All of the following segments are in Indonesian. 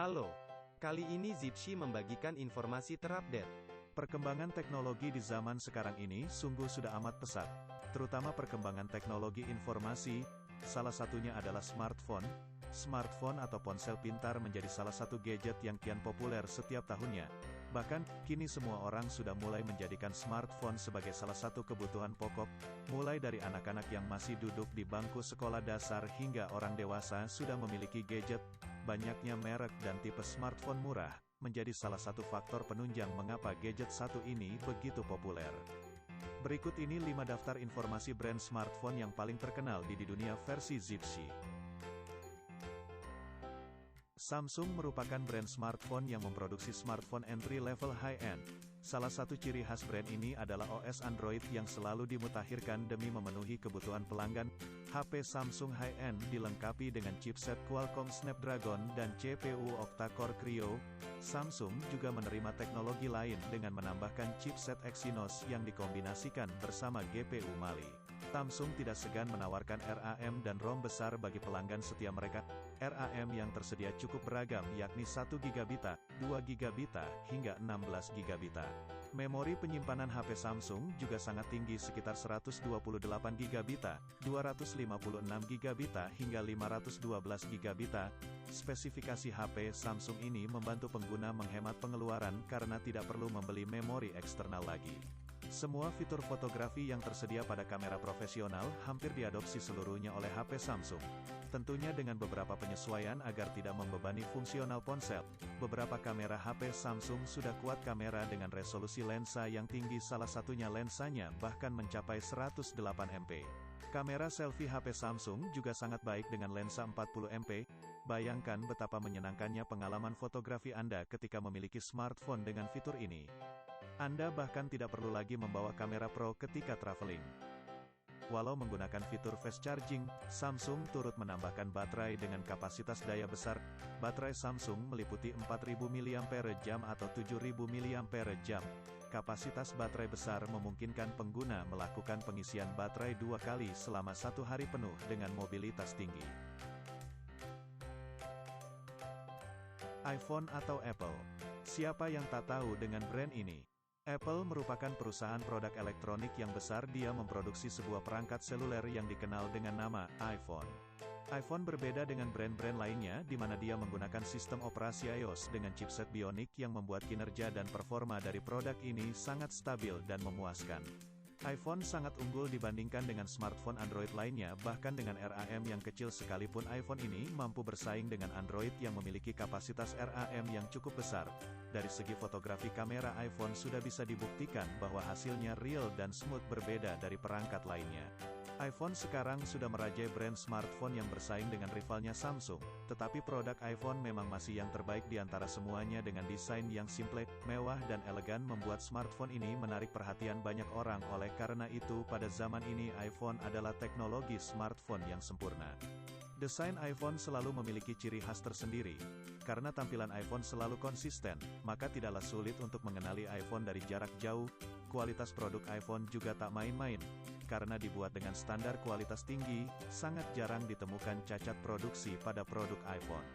Halo, kali ini Zipshy membagikan informasi terupdate. Perkembangan teknologi di zaman sekarang ini sungguh sudah amat pesat, terutama perkembangan teknologi informasi, salah satunya adalah smartphone. Smartphone atau ponsel pintar menjadi salah satu gadget yang kian populer setiap tahunnya. Bahkan, kini semua orang sudah mulai menjadikan smartphone sebagai salah satu kebutuhan pokok, mulai dari anak-anak yang masih duduk di bangku sekolah dasar hingga orang dewasa sudah memiliki gadget. Banyaknya merek dan tipe smartphone murah, menjadi salah satu faktor penunjang mengapa gadget satu ini begitu populer. Berikut ini 5 daftar informasi brand smartphone yang paling terkenal di dunia versi Zipshy. Samsung merupakan brand smartphone yang memproduksi smartphone entry-level high-end. Salah satu ciri khas brand ini adalah OS Android yang selalu dimutakhirkan demi memenuhi kebutuhan pelanggan. HP Samsung high-end dilengkapi dengan chipset Qualcomm Snapdragon dan CPU octa-core Kryo. Samsung juga menerima teknologi lain dengan menambahkan chipset Exynos yang dikombinasikan bersama GPU Mali. Samsung tidak segan menawarkan RAM dan ROM besar bagi pelanggan setia mereka. RAM yang tersedia cukup beragam yakni 1GB, 2GB, hingga 16GB. Memori penyimpanan HP Samsung juga sangat tinggi sekitar 128GB, 256GB hingga 512GB. Spesifikasi HP Samsung ini membantu pengguna menghemat pengeluaran karena tidak perlu membeli memori eksternal lagi. Semua fitur fotografi yang tersedia pada kamera profesional hampir diadopsi seluruhnya oleh HP Samsung. Tentunya dengan beberapa penyesuaian agar tidak membebani fungsional ponsel. Beberapa kamera HP Samsung sudah kuat kamera dengan resolusi lensa yang tinggi, salah satunya lensanya bahkan mencapai 108MP. Kamera selfie HP Samsung juga sangat baik dengan lensa 40MP. Bayangkan betapa menyenangkannya pengalaman fotografi Anda ketika memiliki smartphone dengan fitur ini. Anda bahkan tidak perlu lagi membawa kamera pro ketika traveling. Walau menggunakan fitur fast charging, Samsung turut menambahkan baterai dengan kapasitas daya besar. Baterai Samsung meliputi 4000 mAh atau 7000 mAh. Kapasitas baterai besar memungkinkan pengguna melakukan pengisian baterai 2 kali selama 1 hari penuh dengan mobilitas tinggi. iPhone atau Apple? Siapa yang tak tahu dengan brand ini? Apple merupakan perusahaan produk elektronik yang besar. Dia memproduksi sebuah perangkat seluler yang dikenal dengan nama iPhone. iPhone berbeda dengan brand-brand lainnya di mana dia menggunakan sistem operasi iOS dengan chipset Bionic yang membuat kinerja dan performa dari produk ini sangat stabil dan memuaskan. iPhone sangat unggul dibandingkan dengan smartphone Android lainnya, bahkan dengan RAM yang kecil sekalipun iPhone ini mampu bersaing dengan Android yang memiliki kapasitas RAM yang cukup besar. Dari segi fotografi, kamera iPhone sudah bisa dibuktikan bahwa hasilnya real dan smooth, berbeda dari perangkat lainnya. iPhone sekarang sudah merajai brand smartphone yang bersaing dengan rivalnya Samsung, tetapi produk iPhone memang masih yang terbaik di antara semuanya dengan desain yang simple, mewah dan elegan membuat smartphone ini menarik perhatian banyak orang. Oleh karena itu pada zaman ini iPhone adalah teknologi smartphone yang sempurna. Desain iPhone selalu memiliki ciri khas tersendiri. Karena tampilan iPhone selalu konsisten, maka tidaklah sulit untuk mengenali iPhone dari jarak jauh. Kualitas produk iPhone juga tak main-main. Karena dibuat dengan standar kualitas tinggi, sangat jarang ditemukan cacat produksi pada produk iPhone.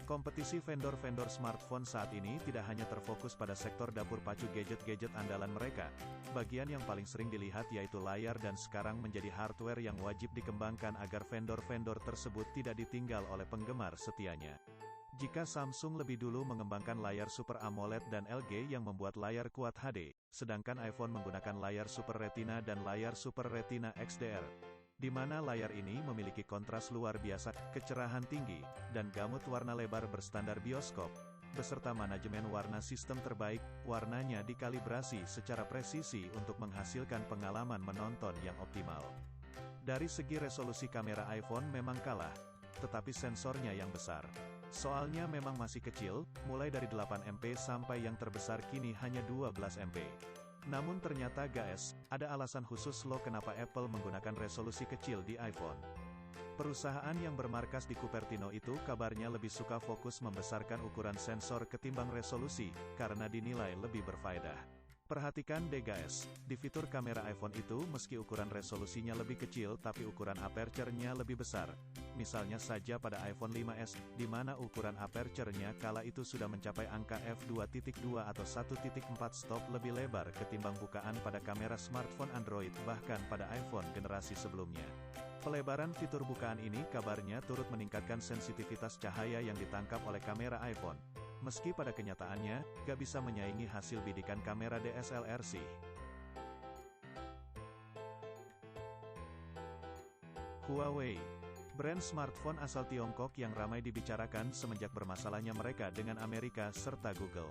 Kompetisi vendor-vendor smartphone saat ini tidak hanya terfokus pada sektor dapur pacu gadget-gadget andalan mereka. Bagian yang paling sering dilihat yaitu layar, dan sekarang menjadi hardware yang wajib dikembangkan agar vendor-vendor tersebut tidak ditinggal oleh penggemar setianya. Jika Samsung lebih dulu mengembangkan layar Super AMOLED dan LG yang membuat layar Quad HD, sedangkan iPhone menggunakan layar Super Retina dan layar Super Retina XDR, di mana layar ini memiliki kontras luar biasa, kecerahan tinggi, dan gamut warna lebar berstandar bioskop, beserta manajemen warna sistem terbaik. Warnanya dikalibrasi secara presisi untuk menghasilkan pengalaman menonton yang optimal. Dari segi resolusi, kamera iPhone memang kalah, tetapi sensornya yang besar. Soalnya memang masih kecil, mulai dari 8MP sampai yang terbesar kini hanya 12MP. Namun ternyata guys, ada alasan khusus loh kenapa Apple menggunakan resolusi kecil di iPhone. Perusahaan yang bermarkas di Cupertino itu kabarnya lebih suka fokus membesarkan ukuran sensor ketimbang resolusi, karena dinilai lebih berfaedah. Perhatikan deh guys, di fitur kamera iPhone itu meski ukuran resolusinya lebih kecil tapi ukuran aperture-nya lebih besar. Misalnya saja pada iPhone 5s, di mana ukuran aperture-nya kala itu sudah mencapai angka f2.2 atau 1.4 stop lebih lebar ketimbang bukaan pada kamera smartphone Android bahkan pada iPhone generasi sebelumnya. Pelebaran fitur bukaan ini kabarnya turut meningkatkan sensitivitas cahaya yang ditangkap oleh kamera iPhone. Meski pada kenyataannya, gak bisa menyaingi hasil bidikan kamera DSLR sih. Huawei, brand smartphone asal Tiongkok yang ramai dibicarakan semenjak bermasalahnya mereka dengan Amerika serta Google.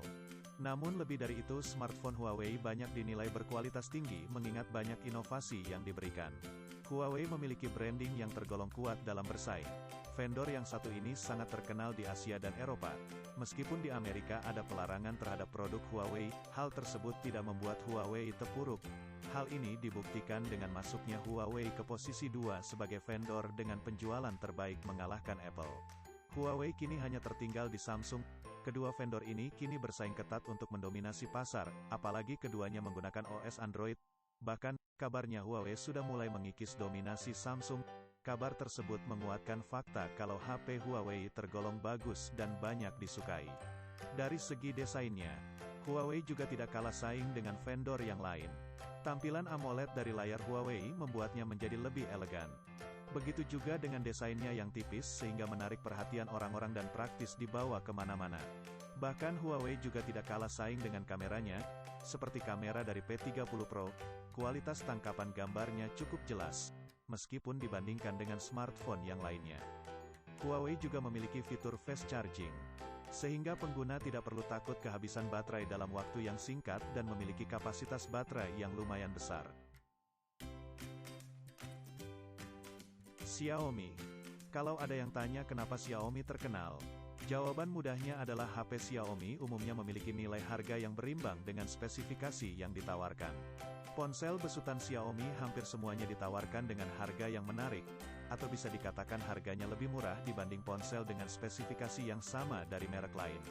Namun lebih dari itu, smartphone Huawei banyak dinilai berkualitas tinggi mengingat banyak inovasi yang diberikan. Huawei memiliki branding yang tergolong kuat dalam bersaing. Vendor yang satu ini sangat terkenal di Asia dan Eropa. Meskipun di Amerika ada pelarangan terhadap produk Huawei, hal tersebut tidak membuat Huawei terpuruk. Hal ini dibuktikan dengan masuknya Huawei ke posisi 2 sebagai vendor dengan penjualan terbaik mengalahkan Apple. Huawei kini hanya tertinggal di Samsung. Kedua vendor ini kini bersaing ketat untuk mendominasi pasar, apalagi keduanya menggunakan OS Android. Bahkan, kabarnya Huawei sudah mulai mengikis dominasi Samsung. Kabar tersebut menguatkan fakta kalau HP Huawei tergolong bagus dan banyak disukai. Dari segi desainnya, Huawei juga tidak kalah saing dengan vendor yang lain. Tampilan AMOLED dari layar Huawei membuatnya menjadi lebih elegan. Begitu juga dengan desainnya yang tipis sehingga menarik perhatian orang-orang dan praktis dibawa kemana-mana. Bahkan Huawei juga tidak kalah saing dengan kameranya, seperti kamera dari P30 Pro, kualitas tangkapan gambarnya cukup jelas. Meskipun dibandingkan dengan smartphone yang lainnya. Huawei juga memiliki fitur fast charging, sehingga pengguna tidak perlu takut kehabisan baterai dalam waktu yang singkat dan memiliki kapasitas baterai yang lumayan besar. Xiaomi. Kalau ada yang tanya kenapa Xiaomi terkenal, jawaban mudahnya adalah HP Xiaomi umumnya memiliki nilai harga yang berimbang dengan spesifikasi yang ditawarkan. Ponsel besutan Xiaomi hampir semuanya ditawarkan dengan harga yang menarik, atau bisa dikatakan harganya lebih murah dibanding ponsel dengan spesifikasi yang sama dari merek lain.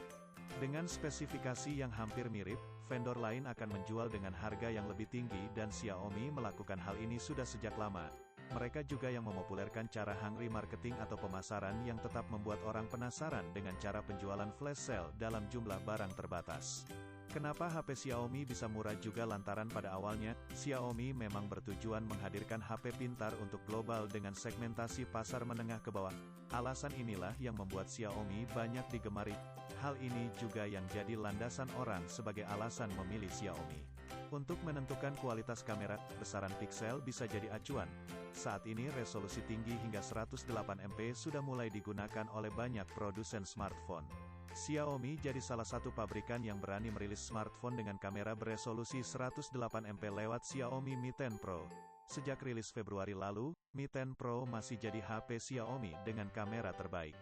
Dengan spesifikasi yang hampir mirip, vendor lain akan menjual dengan harga yang lebih tinggi dan Xiaomi melakukan hal ini sudah sejak lama. Mereka juga yang memopulerkan cara hungry marketing atau pemasaran yang tetap membuat orang penasaran dengan cara penjualan flash sale dalam jumlah barang terbatas. Kenapa HP Xiaomi bisa murah juga lantaran pada awalnya, Xiaomi memang bertujuan menghadirkan HP pintar untuk global dengan segmentasi pasar menengah ke bawah. Alasan inilah yang membuat Xiaomi banyak digemari. Hal ini juga yang jadi landasan orang sebagai alasan memilih Xiaomi. Untuk menentukan kualitas kamera, besaran piksel bisa jadi acuan. Saat ini resolusi tinggi hingga 108MP sudah mulai digunakan oleh banyak produsen smartphone. Xiaomi jadi salah satu pabrikan yang berani merilis smartphone dengan kamera beresolusi 108MP lewat Xiaomi Mi 10 Pro. Sejak rilis Februari lalu, Mi 10 Pro masih jadi HP Xiaomi dengan kamera terbaik.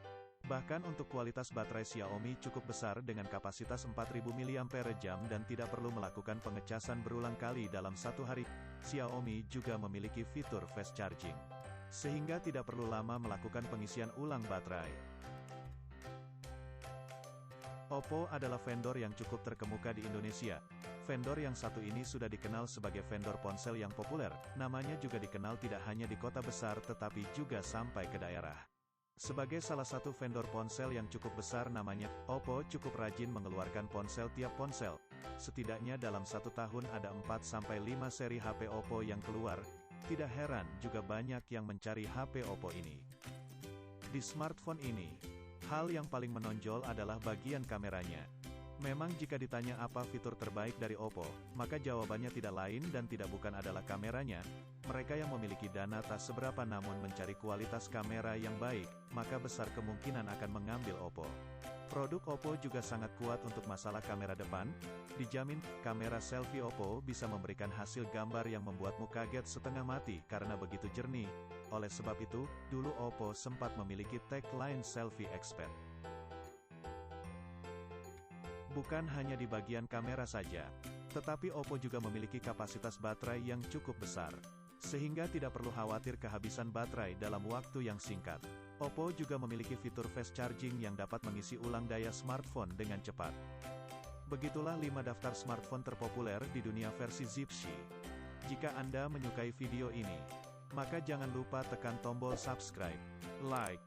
Bahkan untuk kualitas baterai Xiaomi cukup besar dengan kapasitas 4000 mAh dan tidak perlu melakukan pengecasan berulang kali dalam satu hari. Xiaomi juga memiliki fitur fast charging, sehingga tidak perlu lama melakukan pengisian ulang baterai. Oppo adalah vendor yang cukup terkemuka di Indonesia. Vendor yang satu ini sudah dikenal sebagai vendor ponsel yang populer, namanya juga dikenal tidak hanya di kota besar tetapi juga sampai ke daerah. Sebagai salah satu vendor ponsel yang cukup besar namanya, Oppo cukup rajin mengeluarkan ponsel tiap ponsel. Setidaknya dalam satu tahun ada 4-5 seri HP Oppo yang keluar. Tidak heran juga banyak yang mencari HP Oppo ini. Di smartphone ini, hal yang paling menonjol adalah bagian kameranya. Memang jika ditanya apa fitur terbaik dari Oppo, maka jawabannya tidak lain dan tidak bukan adalah kameranya. Mereka yang memiliki dana tak seberapa namun mencari kualitas kamera yang baik, maka besar kemungkinan akan mengambil Oppo. Produk Oppo juga sangat kuat untuk masalah kamera depan. Dijamin, kamera selfie Oppo bisa memberikan hasil gambar yang membuatmu kaget setengah mati karena begitu jernih. Oleh sebab itu, dulu Oppo sempat memiliki tagline Selfie Expert. Bukan hanya di bagian kamera saja, tetapi Oppo juga memiliki kapasitas baterai yang cukup besar, sehingga tidak perlu khawatir kehabisan baterai dalam waktu yang singkat. Oppo juga memiliki fitur fast charging yang dapat mengisi ulang daya smartphone dengan cepat. Begitulah 5 daftar smartphone terpopuler di dunia versi Zipshi. Jika Anda menyukai video ini, maka jangan lupa tekan tombol subscribe, like,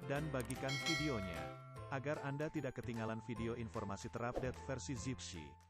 dan bagikan videonya, agar Anda tidak ketinggalan video informasi terupdate versi Zipshi.